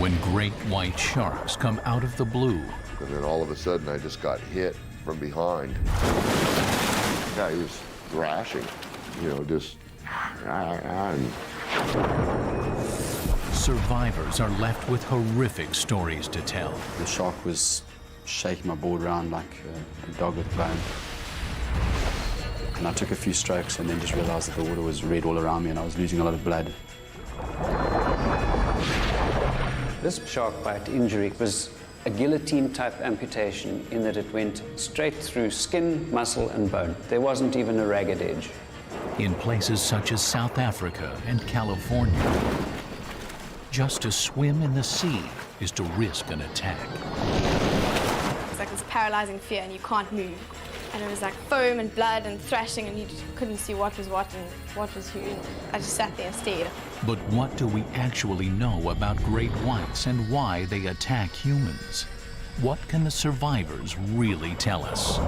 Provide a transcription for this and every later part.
when great white sharks come out of the blue. And then all of a sudden, I just got hit from behind. Yeah, he was thrashing, you know, just... Survivors are left with horrific stories to tell. The shark was shaking my board around like a dog with a bone. And I took a few strokes and then just realized that the water was red all around me and I was losing a lot of blood. This shark bite injury was a guillotine-type amputation in that it went straight through skin, muscle, and bone. There wasn't even a ragged edge. In places such as South Africa and California, just to swim in the sea is to risk an attack. It's like this paralyzing fear and you can't move. And it was like foam and blood and thrashing and you just couldn't see what was what and what was who. I just sat there and stared. But what do we actually know about great whites and why they attack humans? What can the survivors really tell us?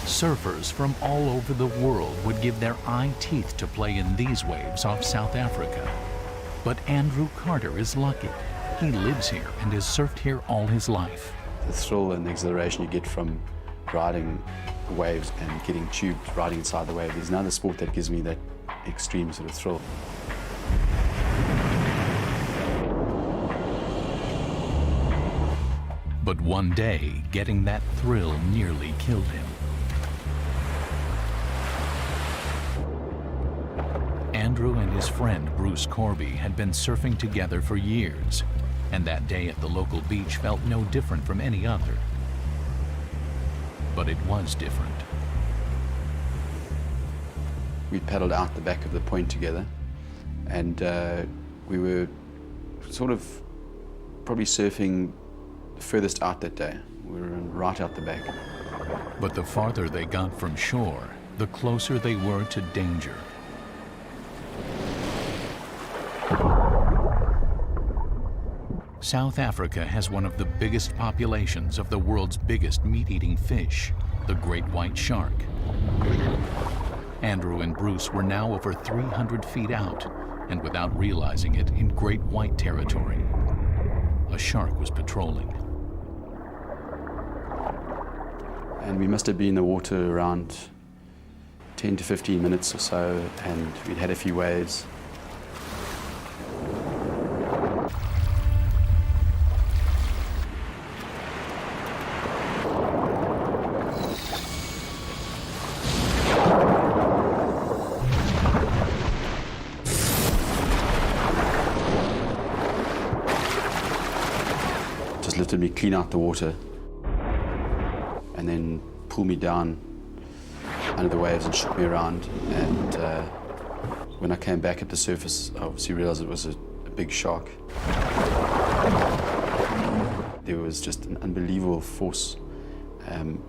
Surfers from all over the world would give their eye teeth to play in these waves off South Africa. But Andrew Carter is lucky. He lives here and has surfed here all his life. The thrill and the exhilaration you get from riding waves and getting tubed riding inside the wave, there's another sport that gives me that extreme sort of thrill. But one day, getting that thrill nearly killed him. Andrew and his friend Bruce Corby had been surfing together for years, and that day at the local beach felt no different from any other. But it was different. We paddled out the back of the point together, and we were sort of probably surfing furthest out that day. We were right out the back. But the farther they got from shore, the closer they were to danger. South Africa has one of the biggest populations of the world's biggest meat-eating fish, the great white shark. Andrew and Bruce were now over 300 feet out, and without realizing it, in great white territory. A shark was patrolling. And we must have been in the water around 10 to 15 minutes or so, and we'd had a few waves. Just lifted me clean out the water and then pulled me down under the waves and shook me around. And when I came back at the surface, I obviously realized it was a big shark. There was just an unbelievable force,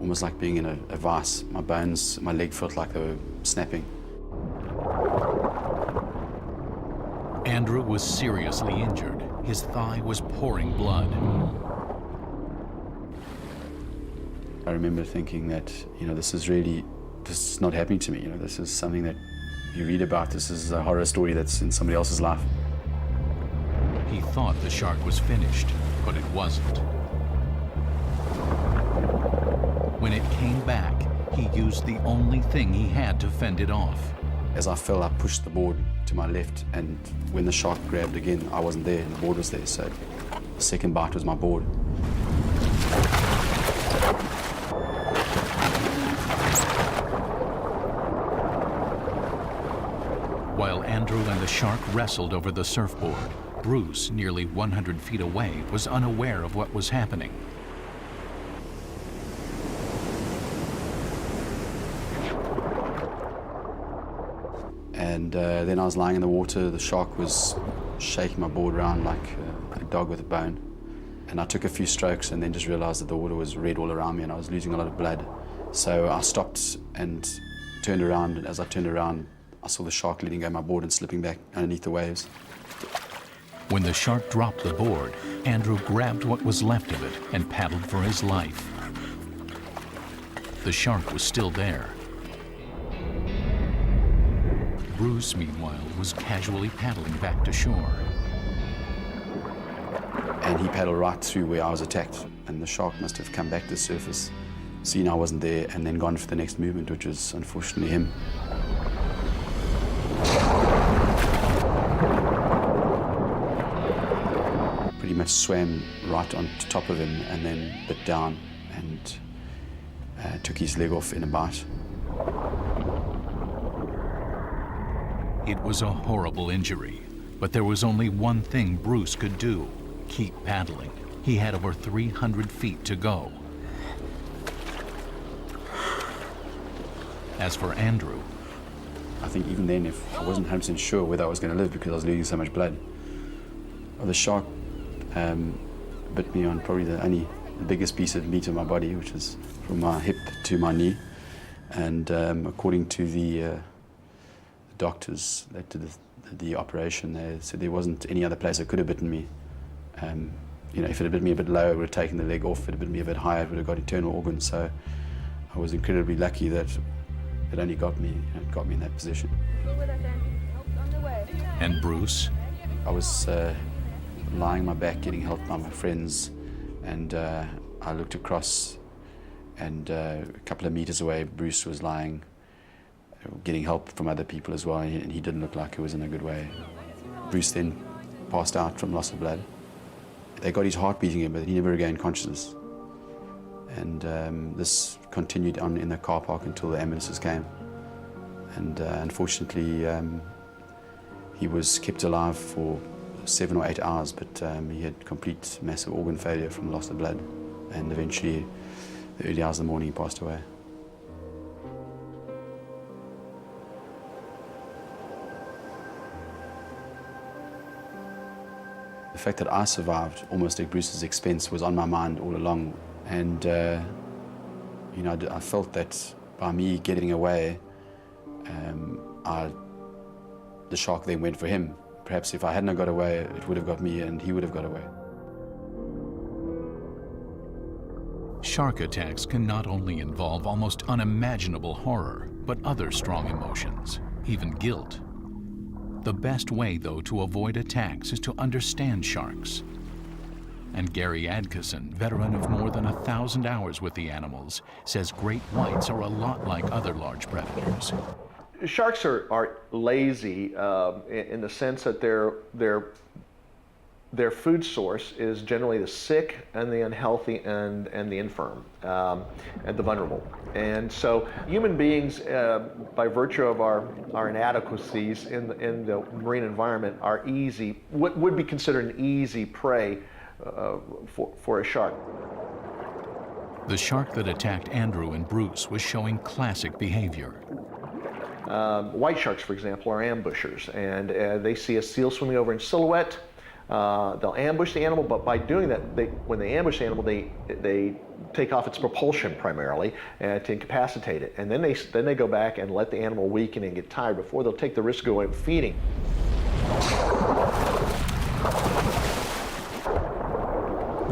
almost like being in a vice. My bones, my leg felt like they were snapping. Andrew was seriously injured. His thigh was pouring blood. I remember thinking that, you know, this is not happening to me. You know, this is something that you read about. This is a horror story that's in somebody else's life. He thought the shark was finished, but it wasn't. When it came back, he used the only thing he had to fend it off. As I fell, I pushed the board to my left, and when the shark grabbed again, I wasn't there, and the board was there, so the second bite was my board. While Andrew and the shark wrestled over the surfboard, Bruce, nearly 100 feet away, was unaware of what was happening. And then I was lying in the water. The shark was shaking my board around like a dog with a bone. And I took a few strokes and then just realized that the water was red all around me and I was losing a lot of blood. So I stopped and turned around, and as I turned around, I saw the shark letting go my board and slipping back underneath the waves. When the shark dropped the board, Andrew grabbed what was left of it and paddled for his life. The shark was still there. Bruce, meanwhile, was casually paddling back to shore. And he paddled right through where I was attacked, and the shark must have come back to the surface, seen I wasn't there, and then gone for the next movement, which was unfortunately him. Pretty much swam right on top of him and then bit down and took his leg off in a bite. It was a horrible injury, but there was only one thing Bruce could do: keep paddling. He had over 300 feet to go. As for Andrew, I think even then, if I wasn't 100% sure whether I was going to live because I was losing so much blood, the shark bit me on probably the biggest piece of meat of my body, which is from my hip to my knee. And according to the doctors that did the operation, they said there wasn't any other place that could have bitten me. You know, if it had bitten me a bit lower, it would have taken the leg off. If it had bitten me a bit higher, it would have got internal organs. So I was incredibly lucky that it only got me in that position. and Bruce, I was lying on my back getting help by my friends, and I looked across, and a couple of meters away Bruce was lying getting help from other people as well, and he didn't look like he was in a good way. Bruce then passed out from loss of blood. They got his heart beating again, but he never regained consciousness. And this continued on in the car park until the ambulances came. And unfortunately, he was kept alive for 7 or 8 hours, but he had complete massive organ failure from loss of blood. And eventually, the early hours of the morning, he passed away. The fact that I survived almost at Bruce's expense was on my mind all along. And, you know, I felt that by me getting away, the shark then went for him. Perhaps if I hadn't got away, it would have got me and he would have got away. Shark attacks can not only involve almost unimaginable horror, but other strong emotions, even guilt. The best way, though, to avoid attacks is to understand sharks. And Gary Adkisson, veteran of more than 1,000 hours with the animals, says great whites are a lot like other large predators. Sharks are lazy in the sense that their food source is generally the sick and the unhealthy and the infirm and the vulnerable. And so human beings, by virtue of our inadequacies in the marine environment, are easy, what would be considered an easy prey for a shark. The shark that attacked Andrew and Bruce was showing classic behavior. White sharks, for example, are ambushers, and they see a seal swimming over in silhouette. They'll ambush the animal, but by doing that, when they ambush the animal, they take off its propulsion primarily to incapacitate it, and then they go back and let the animal weaken and get tired before they'll take the risk of going feeding.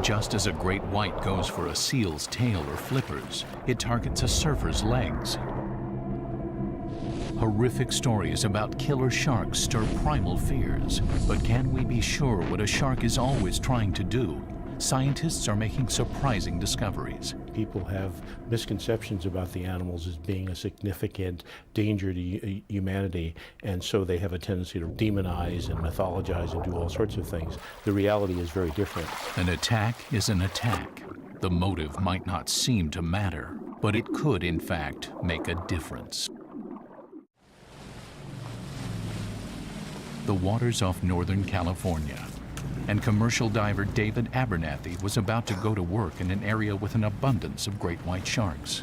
Just as a great white goes for a seal's tail or flippers, it targets a surfer's legs. Horrific stories about killer sharks stir primal fears. But can we be sure what a shark is always trying to do? Scientists are making surprising discoveries. People have misconceptions about the animals as being a significant danger to humanity, and so they have a tendency to demonize and mythologize and do all sorts of things. The reality is very different. An attack is an attack. The motive might not seem to matter, but it could, in fact, make a difference. The waters off Northern California, and commercial diver David Abernathy was about to go to work in an area with an abundance of great white sharks.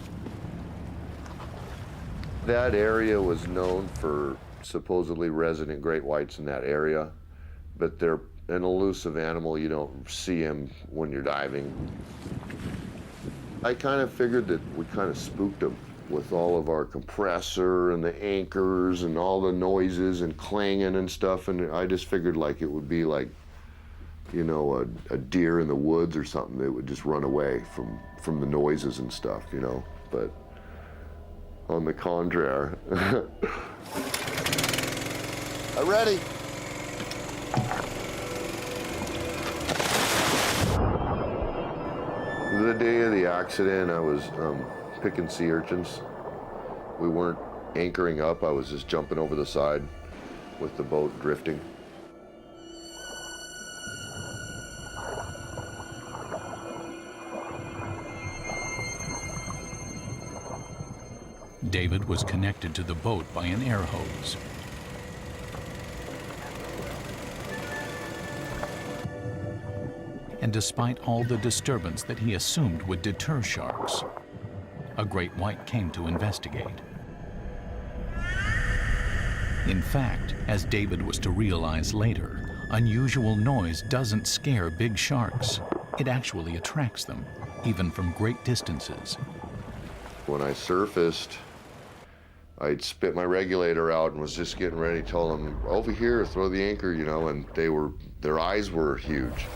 That area was known for supposedly resident great whites in that area, but they're an elusive animal. You don't see them when you're diving. I kind of figured that we kind of spooked them with all of our compressor and the anchors and all the noises and clanging and stuff, and I just figured like it would be like, you know, a deer in the woods or something that would just run away from the noises and stuff, you know, but on the contrary. I'm ready. The day of the accident, I was picking sea urchins. We weren't anchoring up, I was just jumping over the side with the boat drifting. David was connected to the boat by an air hose. And despite all the disturbance that he assumed would deter sharks, a great white came to investigate. In fact, as David was to realize later, unusual noise doesn't scare big sharks. It actually attracts them, even from great distances. When I surfaced, I'd spit my regulator out and was just getting ready to tell them, over here, throw the anchor, you know, and their eyes were huge.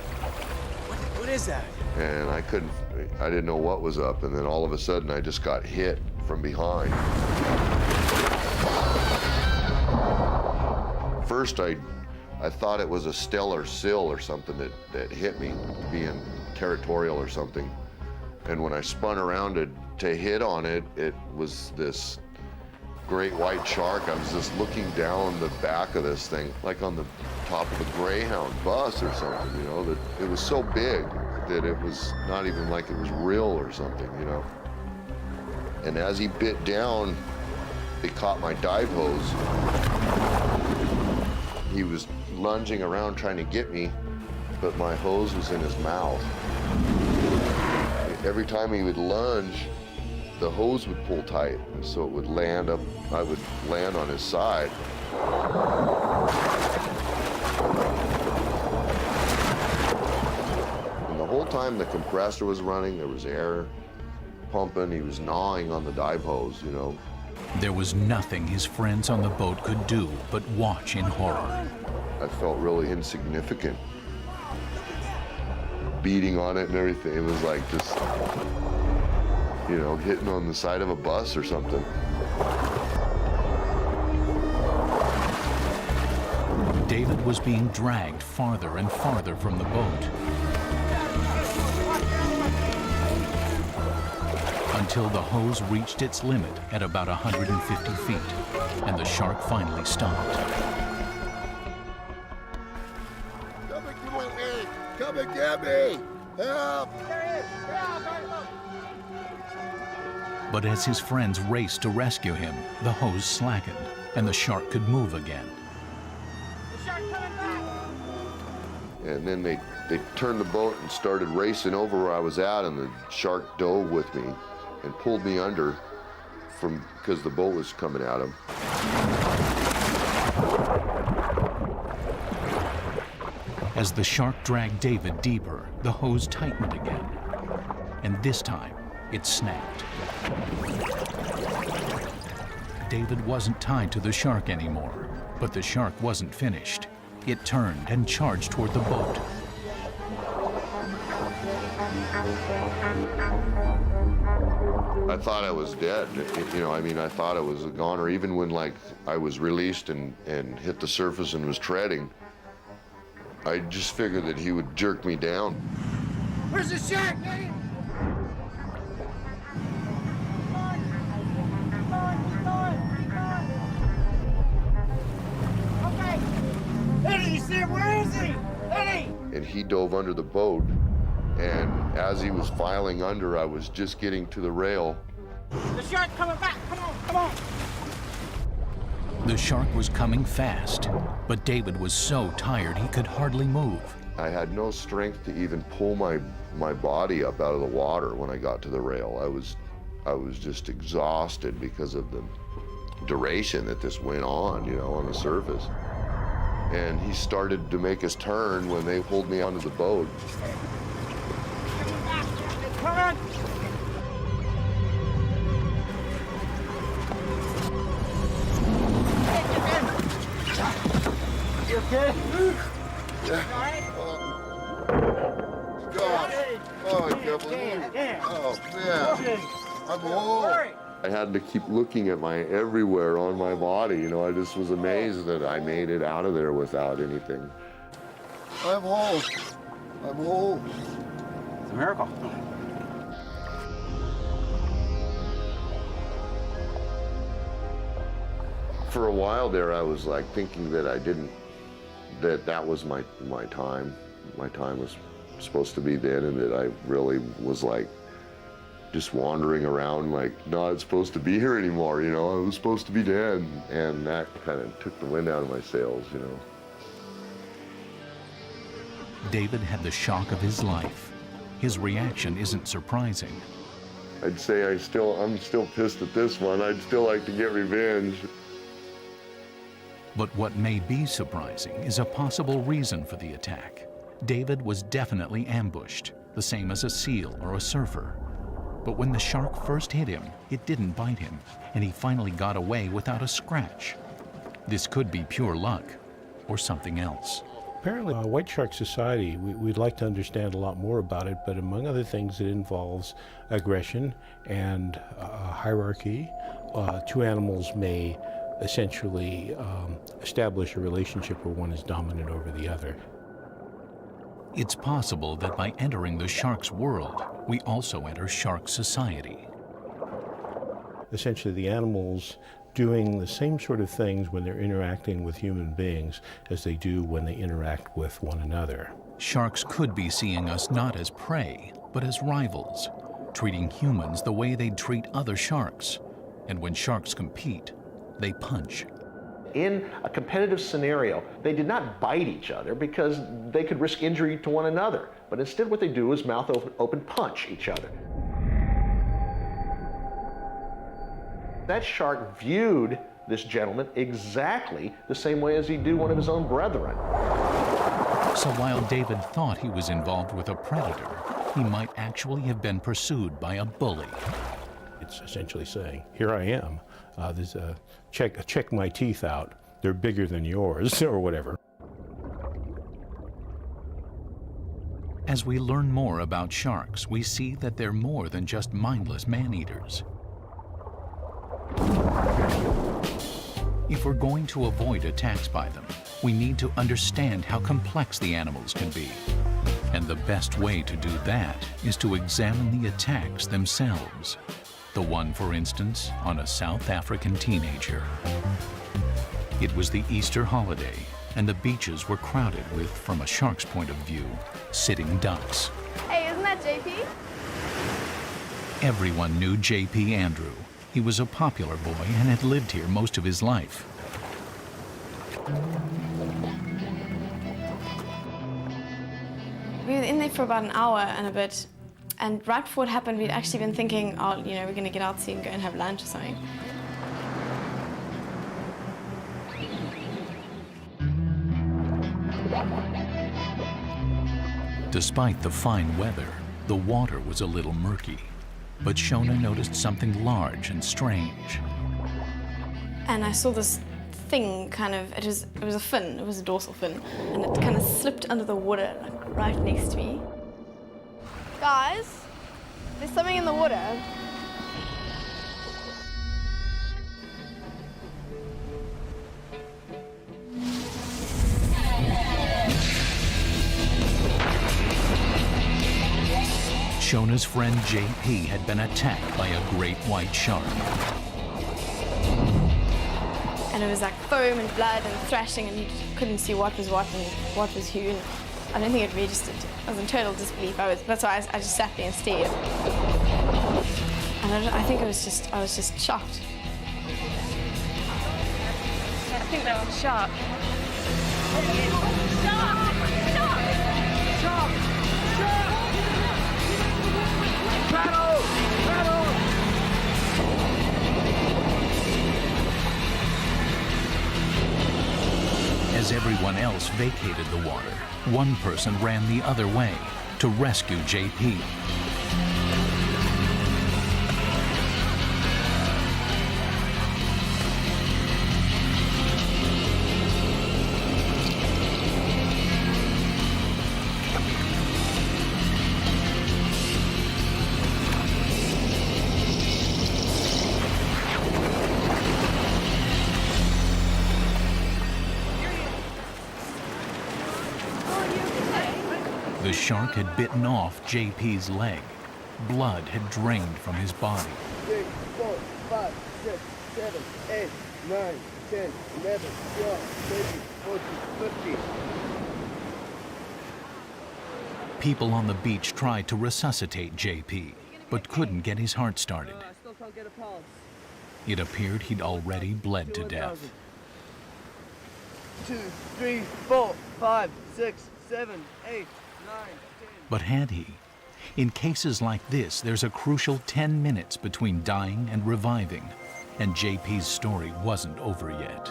What is that? And I didn't know what was up, and then all of a sudden I just got hit from behind. First I thought it was a stellar sill or something that hit me, being territorial or something. And when I spun around to hit on it, it was this great white shark. I was just looking down the back of this thing, like on the top of a Greyhound bus or something, you know, that it was so big that it was not even like it was real or something, you know. And as he bit down, it caught my dive hose. He was lunging around trying to get me, but my hose was in his mouth. Every time he would lunge, the hose would pull tight, and so it would land up, I would land on his side. And the whole time the compressor was running, there was air pumping, he was gnawing on the dive hose, you know. There was nothing his friends on the boat could do but watch in horror. I felt really insignificant. Beating on it and everything, it was like just, you know, hitting on the side of a bus or something. David was being dragged farther and farther from the boat until the hose reached its limit at about 150 feet, and the shark finally stopped. Come and get me! Come and get me! Help! But as his friends raced to rescue him, the hose slackened, and the shark could move again. The shark coming back! And then they turned the boat and started racing over where I was at, and the shark dove with me and pulled me under because the boat was coming at him. As the shark dragged David deeper, the hose tightened again, and this time it snapped. David wasn't tied to the shark anymore, but the shark wasn't finished. It turned and charged toward the boat. I thought I was dead. You know, I mean, I thought I was a goner. Even when, like, I was released and hit the surface and was treading, I just figured that he would jerk me down. Where's the shark, Eddie? Okay. Eddie, you see him? Where is he? Eddie! And he dove under the boat, and as he was filing under, I was just getting to the rail. The shark's coming back. Come on, come on. The shark was coming fast, but David was so tired he could hardly move. I had no strength to even pull my body up out of the water when I got to the rail. I was just exhausted because of the duration that this went on, you know, on the surface. And he started to make his turn when they pulled me onto the boat. Come on. Oh, I can't believe it. Oh, man. I'm whole. I had to keep looking at my everywhere on my body. You know, I just was amazed that I made it out of there without anything. I'm whole. I'm whole. It's a miracle. For a while there, I was like thinking that that was my time. My time was supposed to be then, and that I really was like just wandering around like not supposed to be here anymore, you know. I was supposed to be dead, and that kind of took the wind out of my sails, you know. David had the shock of his life. His reaction isn't surprising. I'd say I'm still pissed at this one. I'd still like to get revenge. But what may be surprising is a possible reason for the attack. David was definitely ambushed, the same as a seal or a surfer. But when the shark first hit him, it didn't bite him, and he finally got away without a scratch. This could be pure luck, or something else. Apparently, White Shark Society, we'd like to understand a lot more about it, but among other things, it involves aggression and hierarchy. Two animals may essentially establish a relationship where one is dominant over the other. It's possible that by entering the shark's world, we also enter shark society. Essentially, the animals doing the same sort of things when they're interacting with human beings as they do when they interact with one another. Sharks could be seeing us not as prey, but as rivals, treating humans the way they'd treat other sharks. And when sharks compete, they punch. In a competitive scenario, they did not bite each other because they could risk injury to one another. But instead what they do is mouth open punch each other. That shark viewed this gentleman exactly the same way as he'd do one of his own brethren. So while David thought he was involved with a predator, he might actually have been pursued by a bully. It's essentially saying, here I am. There's a check my teeth out. They're bigger than yours, or whatever. As we learn more about sharks, we see that they're more than just mindless man-eaters. If we're going to avoid attacks by them, we need to understand how complex the animals can be. And the best way to do that is to examine the attacks themselves. The one, for instance, on a South African teenager. It was the Easter holiday, and the beaches were crowded with, from a shark's point of view, sitting ducks. Hey, isn't that JP? Everyone knew JP Andrew. He was a popular boy and had lived here most of his life. We were in there for about an hour and a bit. And right before it happened, we'd actually been thinking, oh, you know, we're going to get out soon and go and have lunch or something. Despite the fine weather, the water was a little murky. But Shona noticed something large and strange. And I saw this thing kind of, it was a fin, it was a dorsal fin, and it kind of slipped under the water, like right next to me. Guys, there's something in the water. Shona's friend JP had been attacked by a great white shark. And it was like foam and blood and thrashing, and you couldn't see what was what and what was who. And I don't think it registered. I was in total disbelief. That's why I just sat there and stared. And I think I was just shocked. I think that was shark. As everyone else vacated the water, one person ran the other way to rescue JP. shark had bitten off JP's leg. Blood had drained from his body. 6, 4, 5, 6, 7, 8, 9, 10, 11, 12, 13, 14, 15. People on the beach tried to resuscitate JP, but couldn't get his heart started. I still can't get a pulse. It appeared he'd already bled to death. 2, 3, 4, 5, 6, 7, 8, 9, 10. But had he? In cases like this, there's a crucial 10 minutes between dying and reviving, and JP's story wasn't over yet.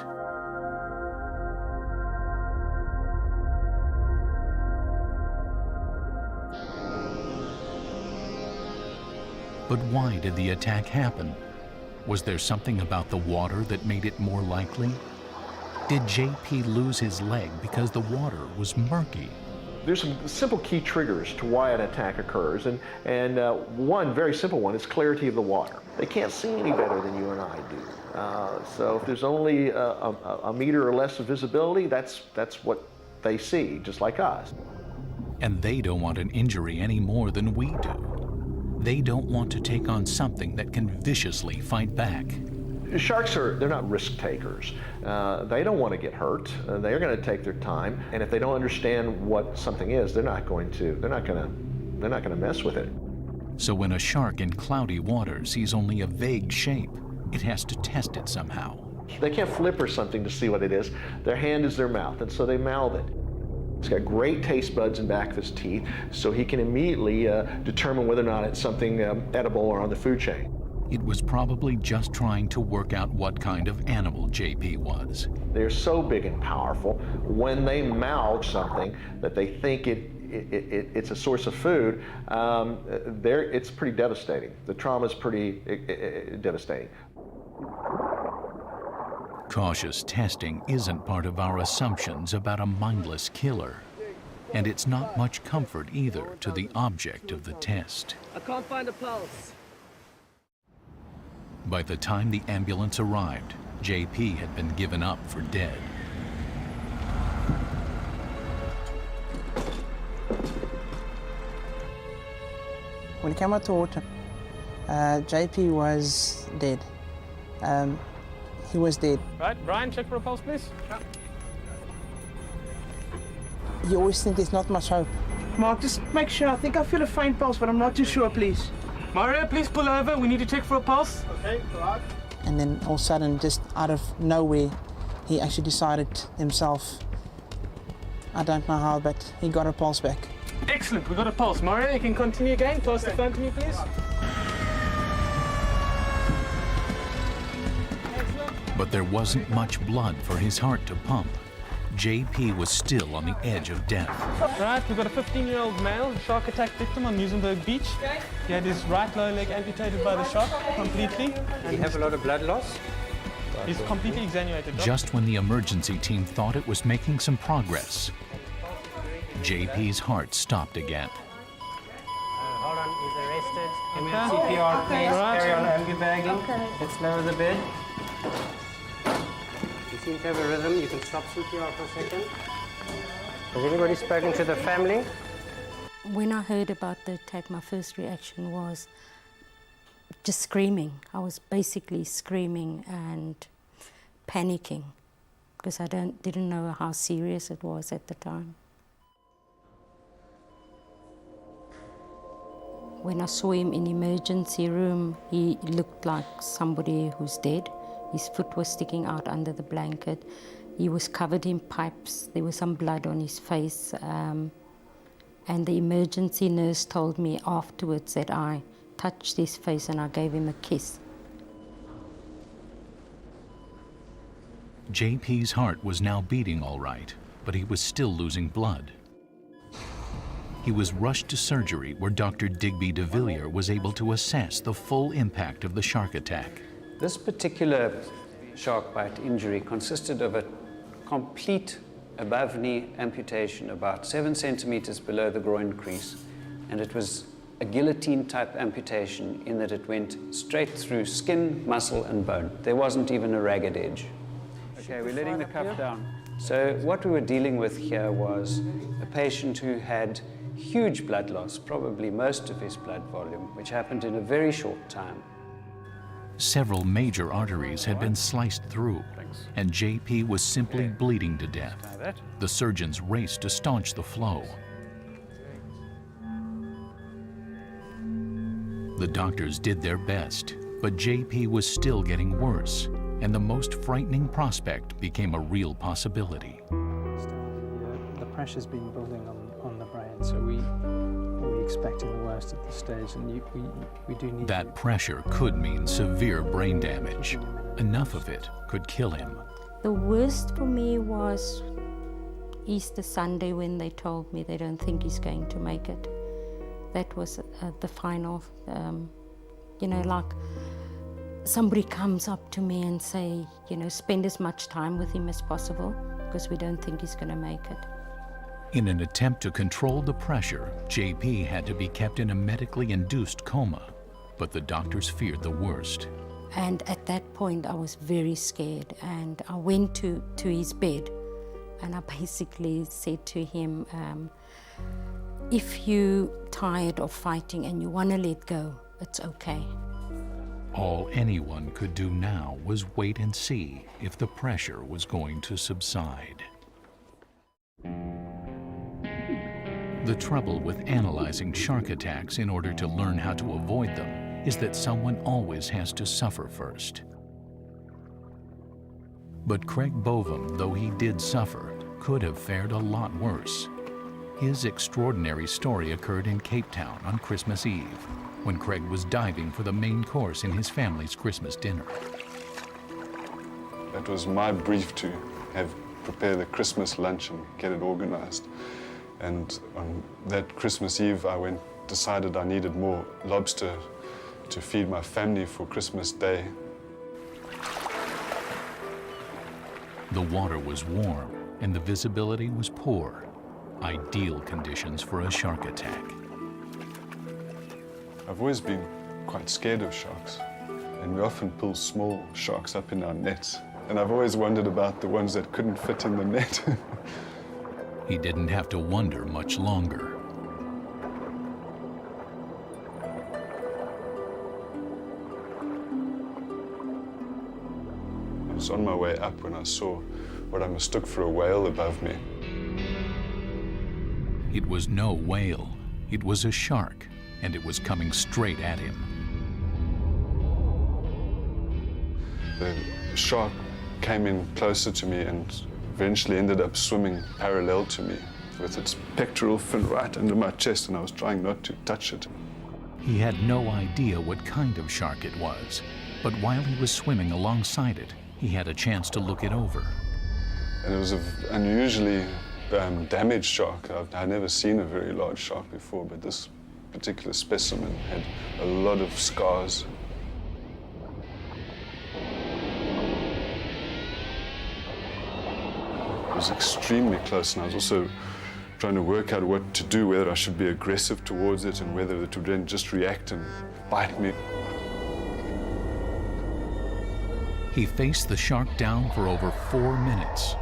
But why did the attack happen? Was there something about the water that made it more likely? Did JP lose his leg because the water was murky? There's some simple key triggers to why an attack occurs, and one very simple one is clarity of the water. They can't see any better than you and I do. So if there's only a meter or less of visibility, that's what they see, just like us. And they don't want an injury any more than we do. They don't want to take on something that can viciously fight back. Sharks they're not risk takers. They don't want to get hurt. They're going to take their time, and if they don't understand what something is, they're not going to mess with it. So when a shark in cloudy water sees only a vague shape, it has to test it somehow. They can't flip or something to see what it is. Their hand is their mouth, and so they mouth it. He's got great taste buds in back of his teeth, so he can immediately determine whether or not it's something edible or on the food chain. It was probably just trying to work out what kind of animal JP was. They're so big and powerful, when they mouth something that they think it's a source of food, it's pretty devastating. The trauma is pretty devastating. Cautious testing isn't part of our assumptions about a mindless killer. And it's not much comfort either to the object of the test. I can't find a pulse. By the time the ambulance arrived, JP had been given up for dead. When he came out to water, JP was dead. He was dead. Right, Brian, check for a pulse, please. You always think there's not much hope. Mark, just make sure. I think I feel a faint pulse, but I'm not too sure, please. Mario, please pull over. We need to check for a pulse. Okay, right. And then all of a sudden, just out of nowhere, he actually decided himself, I don't know how, but he got a pulse back. Excellent, we got a pulse. Mario, you can continue again. Pass the phone to me, please. But there wasn't much blood for his heart to pump. JP was still on the edge of death. Right, we've got a 15-year-old male shark attack victim on Muizenberg Beach. He had his right lower leg amputated by the shark completely. Did he have a lot of blood loss? He's completely exsanguinated. Just when the emergency team thought it was making some progress, JP's heart stopped again. Hold on, he's arrested. Give me a CPR, please. Carry on ambu-bagging. Okay. Let's lower the bed. You seem to have a rhythm. You can stop CPR for a second. Has anybody spoken to the family? When I heard about the attack, my first reaction was just screaming. I was basically screaming and panicking because I didn't know how serious it was at the time. When I saw him in the emergency room, he looked like somebody who's dead. His foot was sticking out under the blanket. He was covered in pipes. There was some blood on his face. And the emergency nurse told me afterwards that I touched his face and I gave him a kiss. JP's heart was now beating all right, but he was still losing blood. He was rushed to surgery where Dr. Digby de Villiers was able to assess the full impact of the shark attack. This particular shark bite injury consisted of a complete above-knee amputation about 7 centimeters below the groin crease, and it was a guillotine-type amputation in that it went straight through skin, muscle, and bone. There wasn't even a ragged edge. Okay, we're letting the cuff down. So what we were dealing with here was a patient who had huge blood loss, probably most of his blood volume, which happened in a very short time. Several major arteries had been sliced through, and JP was simply bleeding to death. The surgeons raced to staunch the flow. The doctors did their best, but JP was still getting worse, and the most frightening prospect became a real possibility. The pressure's been building on the brain, so we're expecting the worst at this stage, and we do need that pressure could mean severe brain damage. Enough of it could kill him. The worst for me was Easter Sunday when they told me they don't think he's going to make it. That was the final, you know, like somebody comes up to me and say, you know, spend as much time with him as possible because we don't think he's going to make it. In an attempt to control the pressure, JP had to be kept in a medically induced coma, but the doctors feared the worst. And at that point, I was very scared, and I went to his bed, and I basically said to him, if you're tired of fighting and you want to let go, it's okay. All anyone could do now was wait and see if the pressure was going to subside. The trouble with analyzing shark attacks in order to learn how to avoid them is that someone always has to suffer first. But Craig Bovum, though he did suffer, could have fared a lot worse. His extraordinary story occurred in Cape Town on Christmas Eve, when Craig was diving for the main course in his family's Christmas dinner. It was my brief to prepare the Christmas lunch and get it organized. And on that Christmas Eve, I decided I needed more lobster to feed my family for Christmas Day. The water was warm and the visibility was poor. Ideal conditions for a shark attack. I've always been quite scared of sharks, and we often pull small sharks up in our nets. And I've always wondered about the ones that couldn't fit in the net. He didn't have to wonder much longer. I was on my way up when I saw what I mistook for a whale above me. It was no whale. It was a shark, and it was coming straight at him. The shark came in closer to me and eventually ended up swimming parallel to me with its pectoral fin right under my chest, and I was trying not to touch it. He had no idea what kind of shark it was, but while he was swimming alongside it, he had a chance to look it over. And it was an unusually damaged shark. I'd never seen a very large shark before, but this particular specimen had a lot of scars. It was extremely close, and I was also trying to work out what to do, whether I should be aggressive towards it and whether it would then just react and bite me. He faced the shark down for over 4 minutes.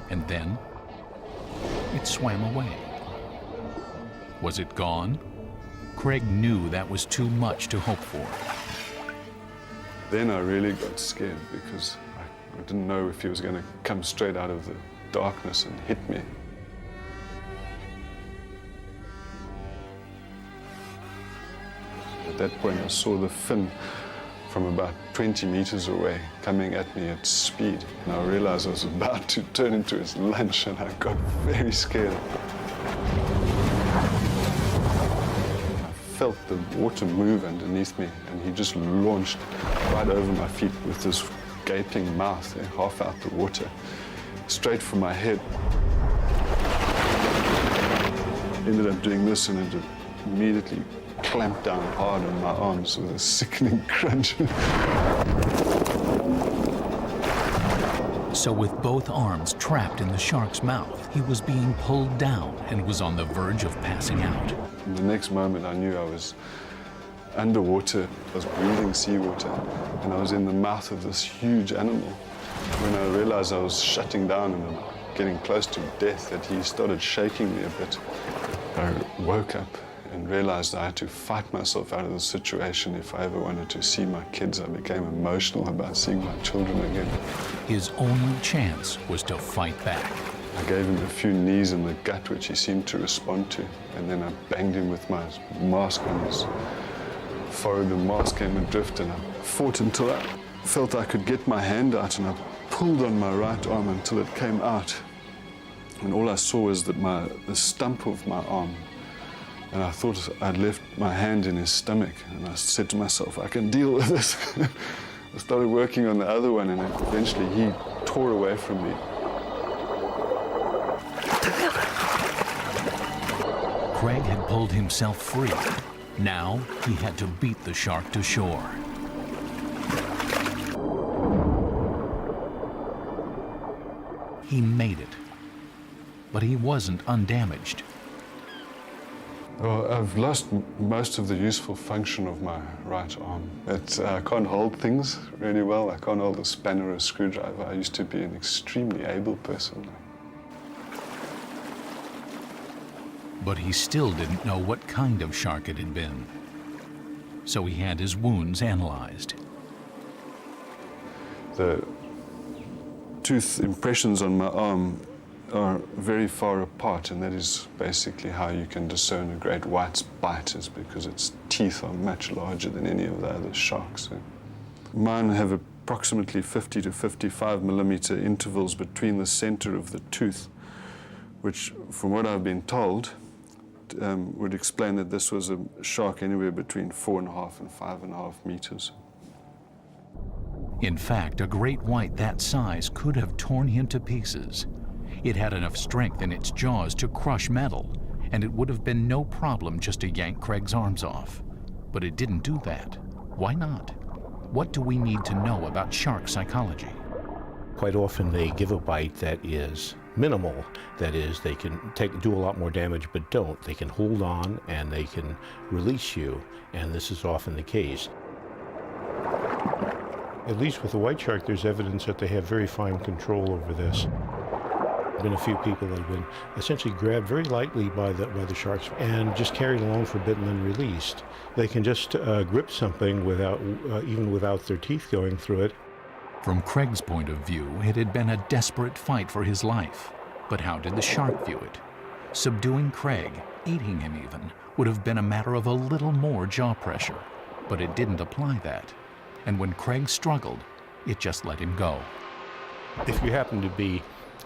And then it swam away. Was it gone? Craig knew that was too much to hope for. Then I really got scared because I didn't know if he was going to come straight out of the darkness and hit me. At that point, I saw the fin from about 20 meters away coming at me at speed. And I realized I was about to turn into his lunch, and I got very scared. I felt the water move underneath me, and he just launched right over my feet with this gaping mouth, half out the water, straight for my head. Ended up doing this, and it immediately clamped down hard on my arms with a sickening crunch. So with both arms trapped in the shark's mouth, he was being pulled down and was on the verge of passing out. In the next moment, I knew I was underwater. I was breathing seawater, and I was in the mouth of this huge animal. When I realized I was shutting down and getting close to death, that he started shaking me a bit. I woke up and realized I had to fight myself out of the situation if I ever wanted to see my kids. I became emotional about seeing my children again. His only chance was to fight back. I gave him a few knees in the gut, which he seemed to respond to, and then I banged him with my mask on his forehead. The mask came adrift, and I fought until I felt I could get my hand out, and I pulled on my right arm until it came out. And all I saw was that the stump of my arm, and I thought I'd left my hand in his stomach, and I said to myself, I can deal with this. I started working on the other one, and eventually he tore away from me. Craig had pulled himself free. Now he had to beat the shark to shore. He made it, but he wasn't undamaged. Well, I've lost most of the useful function of my right arm. I can't hold things really well. I can't hold a spanner or a screwdriver. I used to be an extremely able person. But he still didn't know what kind of shark it had been. So he had his wounds analyzed. The tooth impressions on my arm are very far apart, and that is basically how you can discern a great white's bite, is because its teeth are much larger than any of the other sharks. Mine have approximately 50 to 55 millimeter intervals between the center of the tooth, which, from what I've been told, would explain that this was a shark anywhere between 4.5 and 5.5 meters. In fact, a great white that size could have torn him to pieces. It had enough strength in its jaws to crush metal, and it would have been no problem just to yank Craig's arms off. But it didn't do that. Why not? What do we need to know about shark psychology? Quite often they give a bite that is minimal. That is, they can do a lot more damage, but don't. They can hold on and they can release you, and this is often the case. At least with the white shark, there's evidence that they have very fine control over this. There have been a few people that have been essentially grabbed very lightly by the sharks and just carried along for a bit and then released. They can just grip something without, even without their teeth going through it. From Craig's point of view, it had been a desperate fight for his life. But how did the shark view it? Subduing Craig, eating him even, would have been a matter of a little more jaw pressure. But it didn't apply that. And when Craig struggled, it just let him go. If you happen to be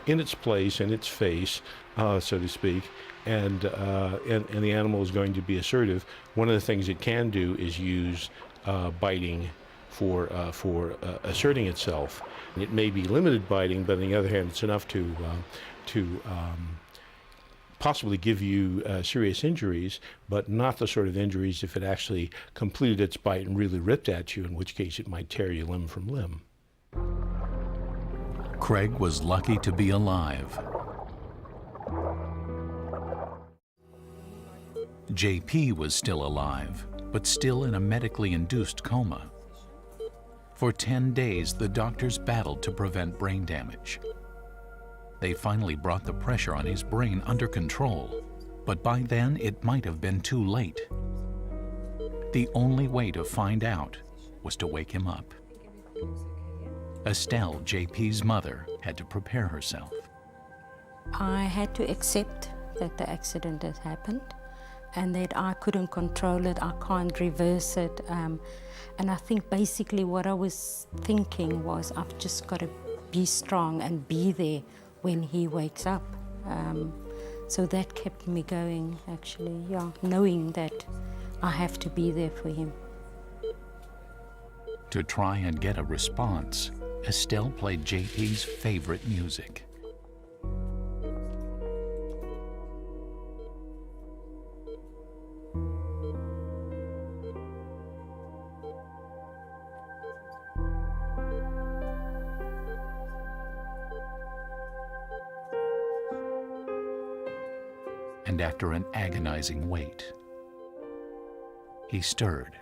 in its place, in its face, so to speak, and the animal is going to be assertive, one of the things it can do is use biting for asserting itself. It may be limited biting, but on the other hand, it's enough to possibly give you serious injuries, but not the sort of injuries if it actually completed its bite and really ripped at you, in which case it might tear you limb from limb. Craig was lucky to be alive. JP was still alive, but still in a medically induced coma. For 10 days, the doctors battled to prevent brain damage. They finally brought the pressure on his brain under control, but by then it might have been too late. The only way to find out was to wake him up. Estelle, JP's mother, had to prepare herself. I had to accept that the accident had happened and that I couldn't control it, I can't reverse it. And I think basically what I was thinking was I've just got to be strong and be there when he wakes up. So that kept me going, actually, yeah, knowing that I have to be there for him. To try and get a response, Estelle played JP's favorite music. And after an agonizing wait, he stirred.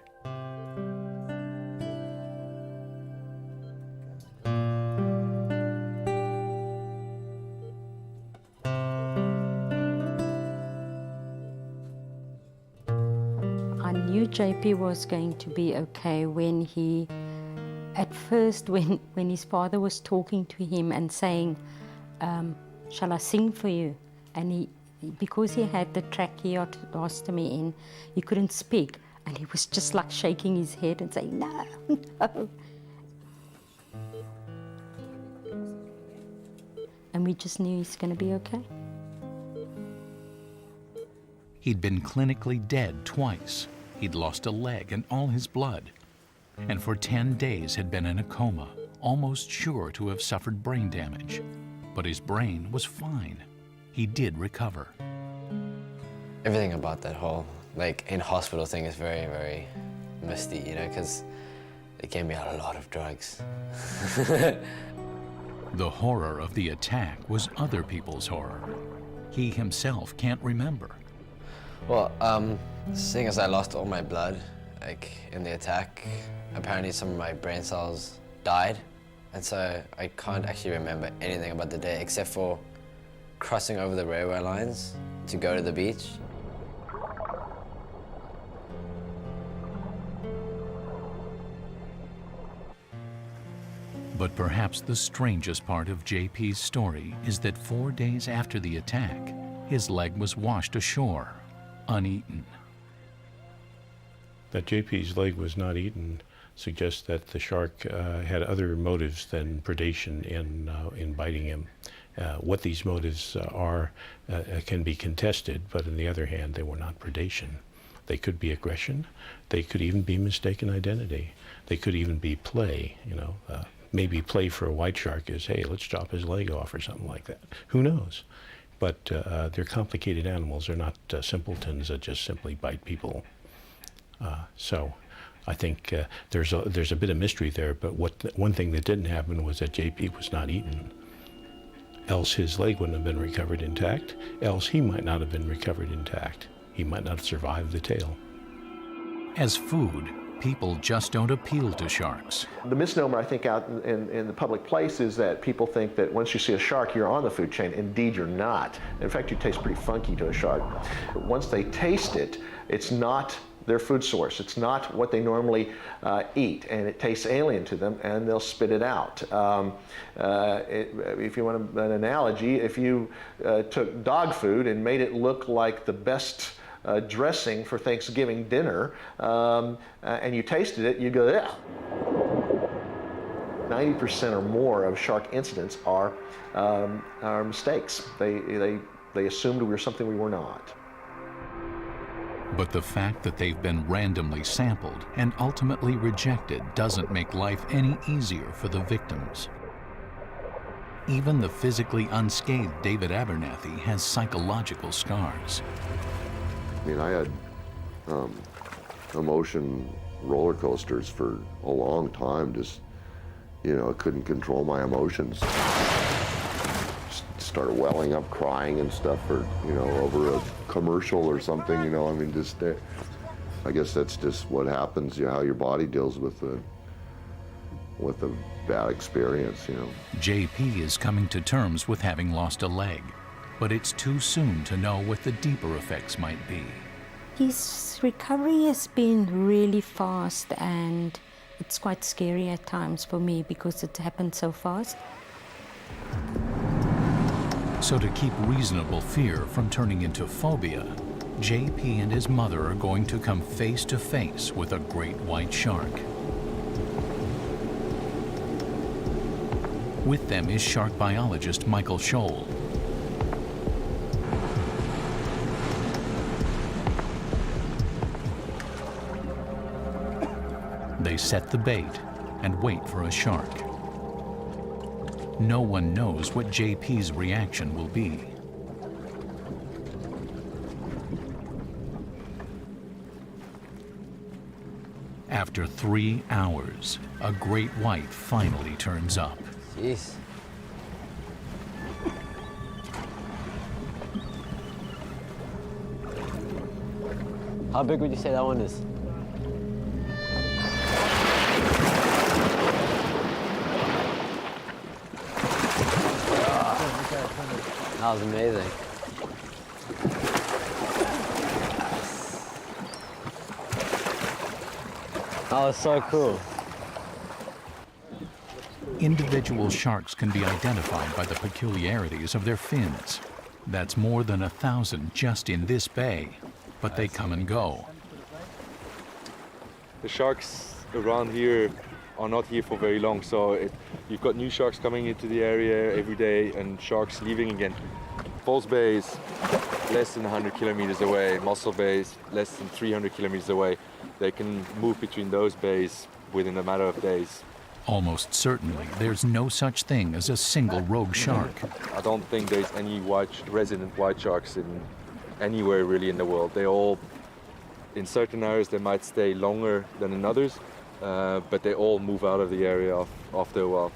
knew JP was going to be okay when he, at first, when his father was talking to him and saying, shall I sing for you? And because he had the tracheostomy in, he couldn't speak. And he was just like shaking his head and saying, no, no. And we just knew he's going to be okay. He'd been clinically dead twice. He'd lost a leg and all his blood. And for 10 days had been in a coma, almost sure to have suffered brain damage. But his brain was fine. He did recover. Everything about that whole, in hospital thing is very, very misty, you know, because they gave me a lot of drugs. The horror of the attack was other people's horror. He himself can't remember. Well, seeing as I lost all my blood, in the attack, apparently some of my brain cells died, and so I can't actually remember anything about the day except for crossing over the railway lines to go to the beach. But perhaps the strangest part of JP's story is that 4 days after the attack, his leg was washed ashore, uneaten. That JP's leg was not eaten suggests that the shark had other motives than predation in biting him. What these motives are can be contested, but on the other hand, they were not predation. They could be aggression. They could even be mistaken identity. They could even be play, maybe play for a white shark is, hey, let's chop his leg off or something like that. Who knows? But they're complicated animals. They're not simpletons that just simply bite people. So I think there's a bit of mystery there, but one thing that didn't happen was that JP was not eaten. Else his leg wouldn't have been recovered intact, else he might not have been recovered intact. He might not have survived the tail. As food, people just don't appeal to sharks. The misnomer, I think, out in the public place is that people think that once you see a shark, you're on the food chain. Indeed, you're not. In fact, you taste pretty funky to a shark. Once they taste it, it's not their food source. It's not what they normally eat, and it tastes alien to them, and they'll spit it out. If you want an analogy, if you took dog food and made it look like the best dressing for Thanksgiving dinner, and you tasted it, you go, yeah. 90% or more of shark incidents are mistakes. They assumed we were something we were not. But the fact that they've been randomly sampled and ultimately rejected doesn't make life any easier for the victims. Even the physically unscathed David Abernathy has psychological scars. I mean, I had emotion roller coasters for a long time. Just, I couldn't control my emotions. Just started welling up, crying and stuff for, over a commercial or something. I mean, just, I guess that's just what happens. How your body deals with a bad experience. JP is coming to terms with having lost a leg. But it's too soon to know what the deeper effects might be. His recovery has been really fast, and it's quite scary at times for me because it happened so fast. So to keep reasonable fear from turning into phobia, JP and his mother are going to come face to face with a great white shark. With them is shark biologist Michael Scholl. They set the bait and wait for a shark. No one knows what JP's reaction will be. After 3 hours, a great white finally turns up. Jeez. How big would you say that one is? That was amazing. That was so cool. Individual sharks can be identified by the peculiarities of their fins. That's more than 1,000 just in this bay, but they come and go. The sharks around here are not here for very long, so you've got new sharks coming into the area every day and sharks leaving again. False Bay is less than 100 kilometers away, Mossel Bay is less than 300 kilometers away. They can move between those bays within a matter of days. Almost certainly, there's no such thing as a single rogue shark. I don't think there's any resident white sharks anywhere really in the world. They all, in certain areas, they might stay longer than in others, but they all move out of the area after a while.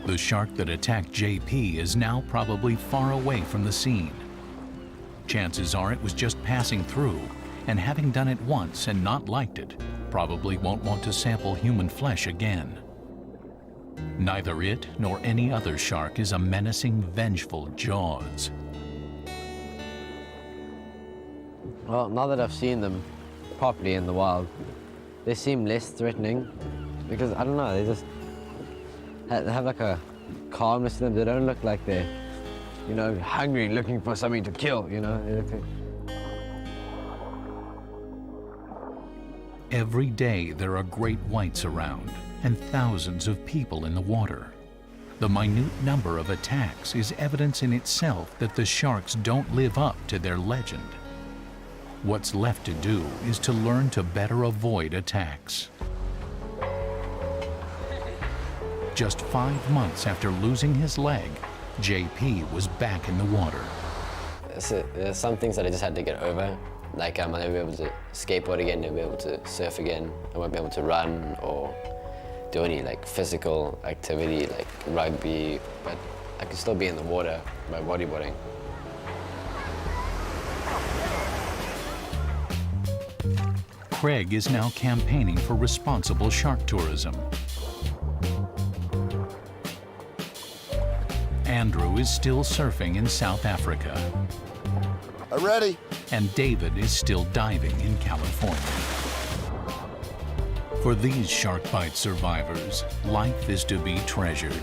The shark that attacked JP is now probably far away from the scene. Chances are it was just passing through, and having done it once and not liked it, probably won't want to sample human flesh again. Neither it nor any other shark is a menacing, vengeful Jaws. Well, now that I've seen them properly in the wild, they seem less threatening because, I don't know, they just have like a calmness to them. They don't look like they're, you know, hungry, looking for something to kill, you know. They look like... Every day there are great whites around and thousands of people in the water. The minute number of attacks is evidence in itself that the sharks don't live up to their legend. What's left to do is to learn to better avoid attacks. Just 5 months after losing his leg, JP was back in the water. There's some things that I just had to get over. Like I'll never be able to skateboard again, never be able to surf again. I won't be able to run or do any like physical activity like rugby, but I can still be in the water by bodyboarding. Craig is now campaigning for responsible shark tourism. Andrew is still surfing in South Africa. I'm ready. And David is still diving in California. For these Sharkbite survivors, life is to be treasured.